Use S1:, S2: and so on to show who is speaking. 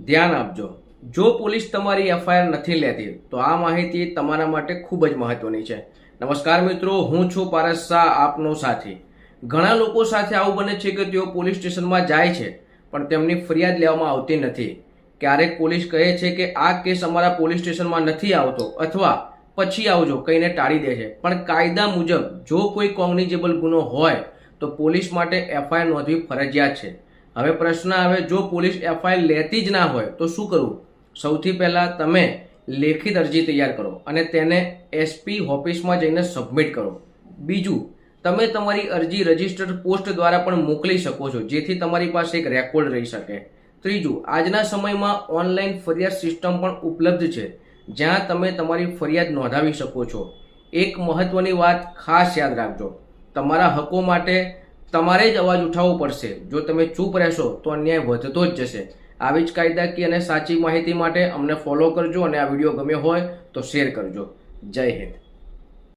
S1: ધ્યાન આપજો, જો પોલીસ તમારી એફઆઈઆર નથી લેતી તો આ માહિતી તમારા માટે ખૂબ જ મહત્વની છે। નમસ્કાર મિત્રો, હું છું પારસ શાહ, આપનો સાથી। ઘણા લોકો સાથે આવું બને છે કે તેઓ પોલીસ સ્ટેશનમાં જાય છે પણ તેમની ફરિયાદ લેવામાં આવતી નથી। ક્યારેક પોલીસ કહે છે કે આ કેસ અમારા પોલીસ સ્ટેશનમાં નથી આવતો અથવા પછી આવજો કહીને ટાળી દે છે, પણ કાયદા મુજબ જો કોઈ કોગ્નિઝેબલ ગુનો હોય તો પોલીસ માટે એફઆઈઆર નોંધવી ફરજિયાત છે। હવે પ્રશ્ન આવે, જો પોલીસ એફઆઈઆર લેતી જ ના હોય તો શું કરવું? સૌથી પહેલાં તમે લેખિત અરજી તૈયાર કરો અને તેને એસપી ઓફિસમાં જઈને સબમિટ કરો। બીજું, તમે તમારી અરજી રજિસ્ટર્ડ પોસ્ટ દ્વારા પણ મોકલી શકો છો, જેથી તમારી પાસે એક રેકોર્ડ રહી શકે। ત્રીજું, આજના સમયમાં ઓનલાઈન ફરિયાદ સિસ્ટમ પણ ઉપલબ્ધ છે, જ્યાં તમે તમારી ફરિયાદ નોંધાવી શકો છો। એક મહત્વની વાત ખાસ યાદ રાખજો, તમારા હકો માટે તમારે જ અવાજ ઉઠાવવો પડશે। જો તમે ચૂપ રહેશો તો અન્યાય વધતો જ જશે। આવી જ કાયદાકીય અને સાચી માહિતી માટે અમને ફોલો કરજો અને આ વિડીયો ગમ્યો હોય તો શેર કરજો। જય હિન્દ।